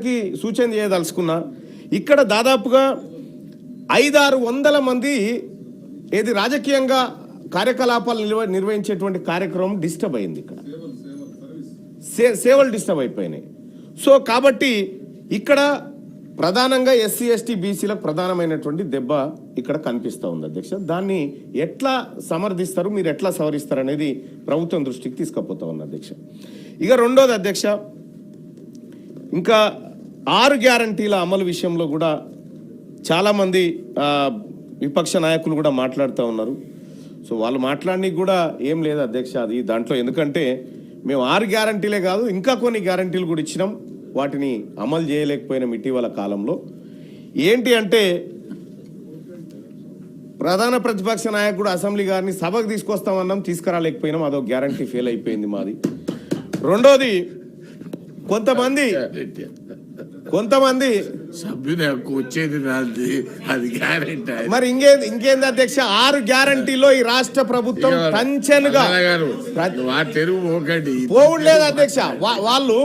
మిత్రులకి సూచన చేయదలుచుకున్నా, ఇక్కడ దాదాపుగా 500-600 మంది ఏది రాజకీయంగా కార్యకలాపాలు నిర్వహించేటువంటి కార్యక్రమం డిస్టర్బ్ అయింది. ఇక్కడ సేవలు డిస్టర్బ్ అయిపోయినాయి. సో కాబట్టి ఇక్కడ ప్రధానంగా ఎస్సీ ఎస్టీ బీసీలకు ప్రధానమైనటువంటి దెబ్బ ఇక్కడ కనిపిస్తూ ఉంది అధ్యక్ష. దాన్ని ఎట్లా సమర్థిస్తారు, మీరు ఎట్లా సవరిస్తారు అనేది ప్రభుత్వం దృష్టికి తీసుకుపోతా ఉంది అధ్యక్ష. ఇక రెండోది అధ్యక్ష, ఇంకా 6 గ్యారంటీల అమలు విషయంలో కూడా చాలామంది విపక్ష నాయకులు కూడా మాట్లాడుతూ ఉన్నారు. సో వాళ్ళు మాట్లాడడానికి కూడా ఏం లేదు అధ్యక్ష అది దాంట్లో. ఎందుకంటే మేము 6 గ్యారంటీలే కాదు ఇంకా కొన్ని గ్యారంటీలు కూడా ఇచ్చినాం, వాటిని అమలు చేయలేకపోయినాం ఇటీవల కాలంలో. ఏంటి అంటే ప్రధాన ప్రతిపక్ష నాయకుడు అసెంబ్లీ గారిని సభకు తీసుకొస్తామన్నాం, తీసుకురాలేకపోయినాం, అదో గ్యారంటీ ఫెయిల్ అయిపోయింది మాది. రెండోది కొంతమంది సభ్యుని హక్కు వచ్చేది అది గ్యారెంటీ. మరి ఇంకేంది అధ్యక్ష, 6 గ్యారంటీలో ఈ రాష్ట్ర ప్రభుత్వం టెన్షన్గా పోవట్లేదు అధ్యక్ష. వాళ్ళు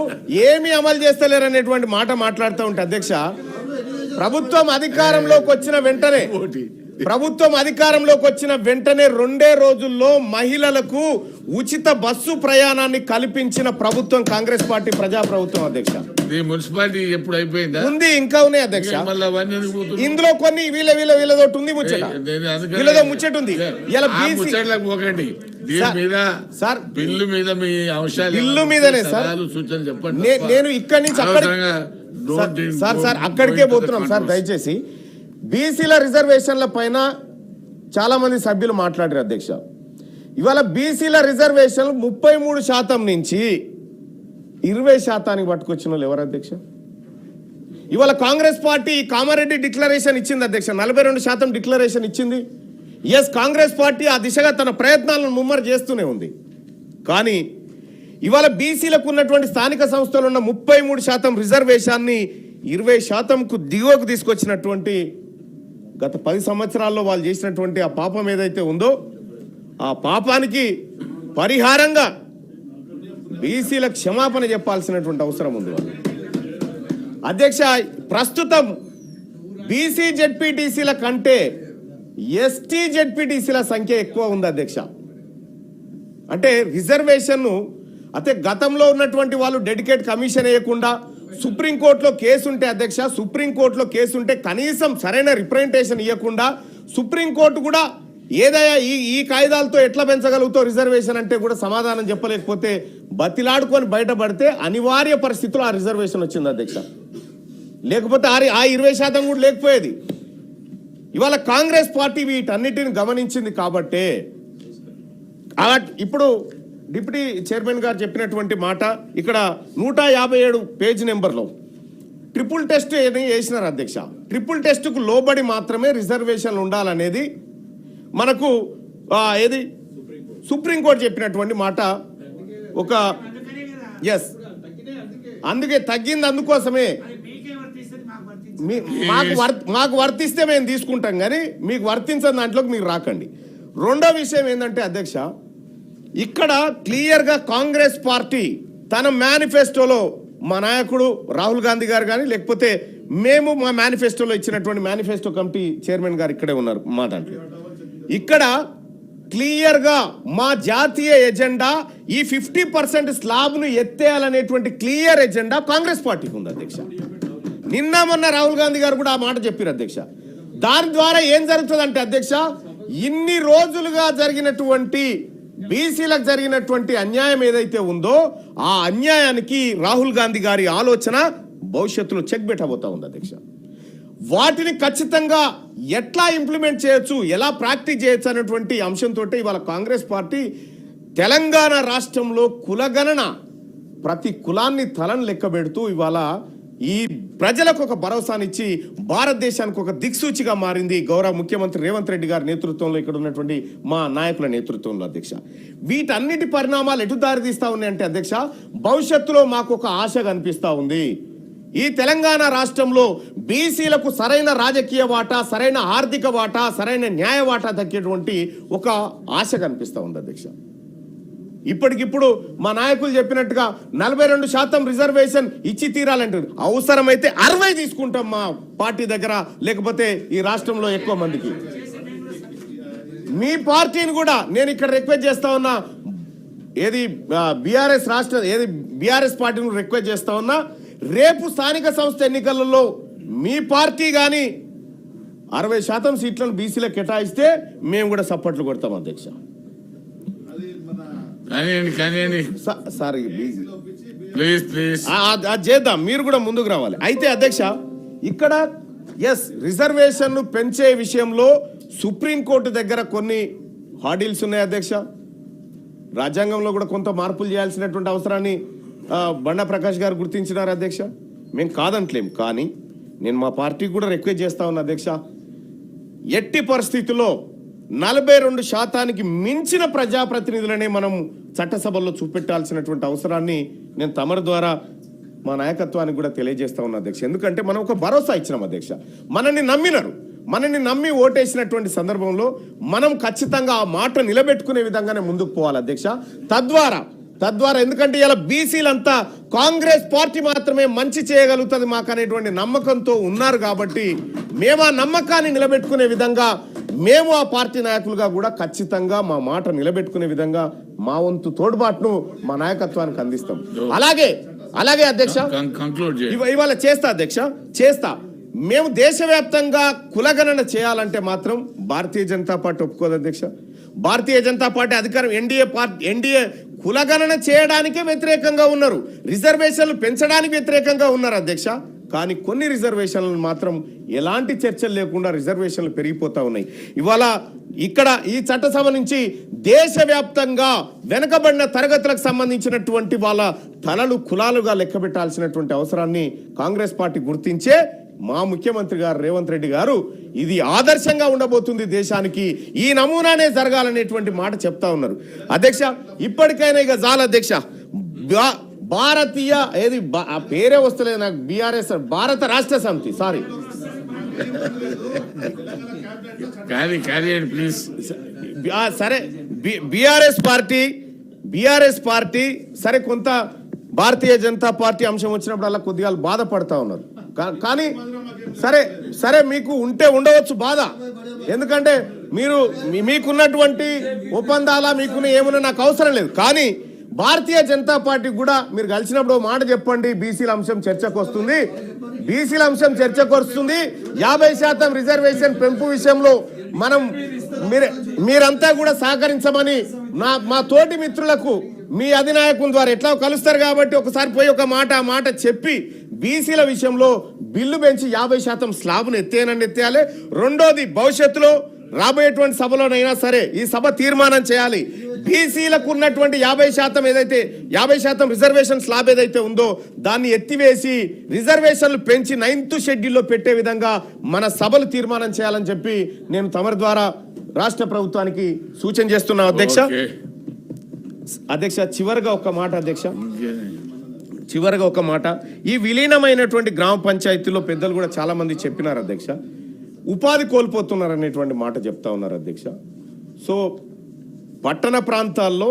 ఏమి అమలు చేస్తలేరు అనేటువంటి మాట మాట్లాడుతూ ఉంటే అధ్యక్ష, ప్రభుత్వం అధికారంలోకి వచ్చిన వెంటనే 2 రోజుల్లో మహిళలకు ఉచిత బస్సు ప్రయాణాన్ని కల్పించిన ప్రభుత్వం కాంగ్రెస్ పార్టీ ప్రజాప్రభుత్వం అధ్యక్ష. మున్సిపాలిటీ ఎప్పుడు అయిపోయిందా? ఉంది, ఇంకా ఉన్నాయి అధ్యక్ష. ఇందులో కొన్ని వీళ్ళతోటి ఉంది ముచ్చట, వీళ్ళతో ముచ్చట ఉంది. సార్ బిల్లు మీద మీ అంశాలు బిల్లు మీదనే సార్ సూచన చెప్పండి. నేను ఇక్కడి నుంచి సార్ అక్కడికే పోతున్నాం సార్. దయచేసి బీసీల రిజర్వేషన్ల పైన చాలా మంది సభ్యులు మాట్లాడారు అధ్యక్ష. ఇవాళ బీసీల రిజర్వేషన్లు 33% నుంచి 20% పట్టుకొచ్చిన వాళ్ళు ఎవరు అధ్యక్ష? ఇవాళ కాంగ్రెస్ పార్టీ కామారెడ్డి డిక్లరేషన్ ఇచ్చింది అధ్యక్ష, 42% డిక్లరేషన్ ఇచ్చింది. ఎస్, కాంగ్రెస్ పార్టీ ఆ దిశగా తన ప్రయత్నాలను ముమ్మరు చేస్తూనే ఉంది. కానీ ఇవాళ బీసీలకు ఉన్నటువంటి స్థానిక సంస్థలు ఉన్న 33% రిజర్వేషన్ని 20%కు దిగువకు తీసుకొచ్చినటువంటి గత 10 సంవత్సరాల్లో వాళ్ళు చేసినటువంటి ఆ పాపం ఏదైతే ఉందో ఆ పాపానికి పరిహారంగా బీసీల క్షమాపణ చెప్పాల్సినటువంటి అవసరం ఉంది అధ్యక్ష. ప్రస్తుతం బీసీ జెడ్పీటీసీల కంటే ఎస్టీ జెడ్పీటీసీల సంఖ్య ఎక్కువ ఉంది అధ్యక్ష. అంటే రిజర్వేషన్ను అయితే గతంలో ఉన్నటువంటి వాళ్ళు డెడికేట్ కమిషన్ వేయకుండా సుప్రీంకోర్టులో కేసు ఉంటే అధ్యక్ష, సుప్రీంకోర్టులో కేసు ఉంటే కనీసం సరైన రిప్రజెంటేషన్ ఇవ్వకుండా సుప్రీంకోర్టు కూడా ఏదైనా ఈ కాయిదాలతో ఎట్లా పెంచగలుగుతావు రిజర్వేషన్ అంటే కూడా సమాధానం చెప్పలేకపోతే బతిలాడుకొని బయటపడితే అనివార్య పరిస్థితుల్లో ఆ రిజర్వేషన్ వచ్చింది అధ్యక్ష. లేకపోతే ఆ 20% కూడా లేకపోయేది. ఇవాళ కాంగ్రెస్ పార్టీ వీటన్నిటిని గమనించింది కాబట్టే ఇప్పుడు డిప్యూటీ చైర్మన్ గారు చెప్పినటువంటి మాట ఇక్కడ 157 పేజ్ నెంబర్లో ట్రిపుల్ టెస్ట్ వేసినారు అధ్యక్ష. ట్రిపుల్ టెస్ట్కు లోబడి మాత్రమే రిజర్వేషన్లు ఉండాలనేది మనకు ఏది సుప్రీంకోర్టు చెప్పినటువంటి మాట. ఒక ఎస్, అందుకే తగ్గింది, అందుకోసమే మాకు వర్తిస్తే మేము తీసుకుంటాం కానీ మీకు వర్తించని దాంట్లోకి మీరు రాకండి. రెండో విషయం ఏంటంటే అధ్యక్ష, ఇక్కడ క్లియర్గా కాంగ్రెస్ పార్టీ తన మేనిఫెస్టోలో మా నాయకుడు రాహుల్ గాంధీ గారు కానీ లేకపోతే మేము మా మేనిఫెస్టోలో ఇచ్చినటువంటి మేనిఫెస్టో కమిటీ చైర్మన్ గారు ఇక్కడే ఉన్నారు మా దాంట్లో. ఇక్కడ క్లియర్గా మా జాతీయ ఎజెండా ఈ 50% స్లాబ్ను ఎత్తేయాలనేటువంటి క్లియర్ ఎజెండా కాంగ్రెస్ పార్టీకి ఉంది అధ్యక్ష. నిన్న మొన్న రాహుల్ గాంధీ గారు కూడా ఆ మాట చెప్పారు అధ్యక్ష. దాని ద్వారా ఏం జరుగుతుందంటే అధ్యక్ష, ఇన్ని రోజులుగా జరిగినటువంటి బీసీలకు జరిగినటువంటి అన్యాయం ఏదైతే ఉందో ఆ అన్యాయానికి రాహుల్ గాంధీ గారి ఆలోచన భవిష్యత్తులో చెక్ పెట్టబోతా ఉంది అధ్యక్ష. వాటిని ఖచ్చితంగా ఎట్లా ఇంప్లిమెంట్ చేయొచ్చు, ఎలా ప్రాక్టీస్ చేయొచ్చు అనేటువంటి అంశంతో ఇవాళ కాంగ్రెస్ పార్టీ తెలంగాణ రాష్ట్రంలో కులగణన ప్రతి కులాన్ని తలను లెక్క పెడుతూ ఇవాళ ఈ ప్రజలకు ఒక భరోసానిచ్చి భారతదేశానికి ఒక దిక్సూచిగా మారింది గౌరవ ముఖ్యమంత్రి రేవంత్ రెడ్డి గారి నేతృత్వంలో, ఇక్కడ ఉన్నటువంటి మా నాయకుల నేతృత్వంలో అధ్యక్ష. వీటన్నిటి పరిణామాలు ఎటు దారి తీస్తా ఉన్నాయంటే అధ్యక్ష, భవిష్యత్తులో మాకు ఒక ఆశ కనిపిస్తా ఉంది. ఈ తెలంగాణ రాష్ట్రంలో బీసీలకు సరైన రాజకీయ వాటా, సరైన ఆర్థిక వాటా, సరైన న్యాయ వాటా దక్కేటువంటి ఒక ఆశ కనిపిస్తా ఉంది అధ్యక్ష. ఇప్పటికిప్పుడు మా నాయకులు చెప్పినట్టుగా 42% రిజర్వేషన్ ఇచ్చి తీరాలంటారు. అవసరమైతే 60 తీసుకుంటాం మా పార్టీ దగ్గర, లేకపోతే ఈ రాష్ట్రంలో ఎక్కువ మందికి. మీ పార్టీని కూడా నేను ఇక్కడ రిక్వెస్ట్ చేస్తా ఉన్నా, ఏది బీఆర్ఎస్ పార్టీని రిక్వెస్ట్ చేస్తా ఉన్నా, రేపు స్థానిక సంస్థ ఎన్నికలలో మీ పార్టీ కానీ 60% సీట్లను బీసీలకు కేటాయిస్తే మేము కూడా సపోర్ట్లు కొడతాం అధ్యక్ష. సార్ ప్లీజ్ అది చేద్దాం, మీరు కూడా ముందుకు రావాలి. అయితే అధ్యక్ష ఇక్కడ రిజర్వేషన్ పెంచే విషయంలో సుప్రీంకోర్టు దగ్గర కొన్ని హార్డిల్స్ ఉన్నాయి అధ్యక్ష. రాజ్యాంగంలో కూడా కొంత మార్పులు చేయాల్సినటువంటి అవసరాన్ని బండా ప్రకాష్ గారు గుర్తించినారు అధ్యక్ష. మేము కాదంటలేం, కానీ నేను మా పార్టీకి కూడా రిక్వెస్ట్ చేస్తా ఉన్నా అధ్యక్ష, ఎట్టి పరిస్థితుల్లో 42% మించిన ప్రజాప్రతినిధులనే మనం చట్టసభల్లో చూపెట్టాల్సినటువంటి అవసరాన్ని నేను తమరి ద్వారా మా నాయకత్వానికి కూడా తెలియజేస్తా ఉన్నా అధ్యక్ష. ఎందుకంటే మనం ఒక భరోసా ఇచ్చినాం అధ్యక్ష, మనల్ని నమ్మినారు, మనల్ని నమ్మి ఓటేసినటువంటి సందర్భంలో మనం ఖచ్చితంగా ఆ మాట నిలబెట్టుకునే విధంగానే ముందుకు పోవాలి అధ్యక్ష. తద్వారా ఎందుకంటే ఇలా బీసీలంతా కాంగ్రెస్ పార్టీ మాత్రమే మంచి చేయగలుగుతుంది మాకు అనేటువంటి నమ్మకంతో ఉన్నారు. కాబట్టి మేము ఆ నమ్మకాన్ని నిలబెట్టుకునే విధంగా మేము ఆ పార్టీ నాయకులుగా కూడా ఖచ్చితంగా మా మాట నిలబెట్టుకునే విధంగా మా వంతు తోడ్పాటును మా నాయకత్వానికి అందిస్తాం. అలాగే అధ్యక్ష ఇవాళ చేస్తా మేము దేశవ్యాప్తంగా కులగణన చేయాలంటే మాత్రం భారతీయ జనతా పార్టీ ఒప్పుకోదు అధ్యక్ష. భారతీయ జనతా పార్టీ అధికారం ఎన్డీఏ కులగణన చేయడానికే వ్యతిరేకంగా ఉన్నారు, రిజర్వేషన్లు పెంచడానికి వ్యతిరేకంగా ఉన్నారు అధ్యక్ష. కానీ కొన్ని రిజర్వేషన్లు మాత్రం ఎలాంటి చర్చలు లేకుండా రిజర్వేషన్లు పెరిగిపోతా ఉన్నాయి. ఇవాళ ఇక్కడ ఈ చట్టసభ నుంచి దేశవ్యాప్తంగా వెనకబడిన తరగతులకు సంబంధించినటువంటి వాళ్ళ తలలు కులాలుగా లెక్క పెట్టాల్సినటువంటి అవసరాన్ని కాంగ్రెస్ పార్టీ గుర్తించే మా ముఖ్యమంత్రి గారు రేవంత్ రెడ్డి గారు ఇది ఆదర్శంగా ఉండబోతుంది దేశానికి, ఈ నమూనానే జరగాలనేటువంటి మాట చెప్తా ఉన్నారు అధ్యక్ష. ఇప్పటికైనా ఇక చాలు అధ్యక్ష. భారతీయ పేరే వస్తలేదు నాకు, బీఆర్ఎస్ భారత రాష్ట్ర సమితి సరే బీఆర్ఎస్ పార్టీ సరే కొంత భారతీయ జనతా పార్టీ అంశం వచ్చినప్పుడు అలా కొద్దిగా బాధపడతా ఉన్నారు. కానీ సరే మీకు ఉండవచ్చు బాధ, ఎందుకంటే మీకున్నటువంటి ఒప్పందాల మీకున్న ఏమన్నా నాకు అవసరం లేదు. కానీ భారతీయ జనతా పార్టీ కూడా మీరు కలిసినప్పుడు మాట చెప్పండి, బీసీల అంశం చర్చకు వస్తుంది, 50% రిజర్వేషన్ పెంపు విషయంలో మీరంతా కూడా సహకరించమని మా తోటి మిత్రులకు మీ అధినాయకుల ద్వారా ఎట్లా కలుస్తారు కాబట్టి ఒకసారి పోయి ఒక మాట చెప్పి బీసీల విషయంలో బిల్లు పెంచి 50% స్లాబ్ను ఎత్తేయాలి. రెండోది భవిష్యత్తులో రాబోయేటువంటి సభలోనైనా సరే ఈ సభ తీర్మానం చేయాలి, బీసీలకు ఉన్నటువంటి 50% రిజర్వేషన్ స్లాబ్ ఏదైతే ఉందో దాన్ని ఎత్తివేసి రిజర్వేషన్లు పెంచి 9th షెడ్యూల్లో పెట్టే విధంగా మన సభలు తీర్మానం చేయాలని చెప్పి నేను తమరి ద్వారా రాష్ట్ర ప్రభుత్వానికి సూచన చేస్తున్నా అధ్యక్ష. చివరిగా ఒక మాట, ఈ విలీనమైనటువంటి గ్రామ పంచాయతీలో పెద్దలు కూడా చాలా మంది చెప్పినారు అధ్యక్ష, ఉపాధి కోల్పోతున్నారు అనేటువంటి మాట చెప్తా ఉన్నారు అధ్యక్ష. సో పట్టణ ప్రాంతాల్లో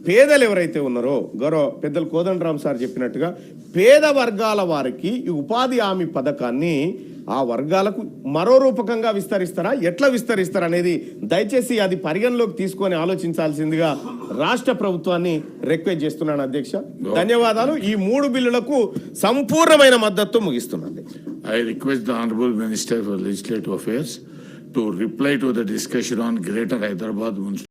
పేదలు ఎవరైతే ఉన్నారో గౌరవ పెద్దలు కోదండరామ్ సార్ చెప్పినట్టుగా పేద వర్గాల వారికి ఈ ఉపాధి హామీ పథకాన్ని ఆ వర్గాలకు మరో రూపకంగా విస్తరిస్తారా, ఎట్లా విస్తరిస్తారా అనేది దయచేసి అది పరిగణలోకి తీసుకొని ఆలోచించాల్సిందిగా రాష్ట్ర ప్రభుత్వాన్ని రిక్వెస్ట్ చేస్తున్నాను అధ్యక్ష. ధన్యవాదాలు. ఈ 3 బిల్లులకు సంపూర్ణమైన మద్దతు ముగిస్తున్నాను. I request the Honorable Minister for Legislative Affairs to reply to the discussion on Greater Hyderabad Municipal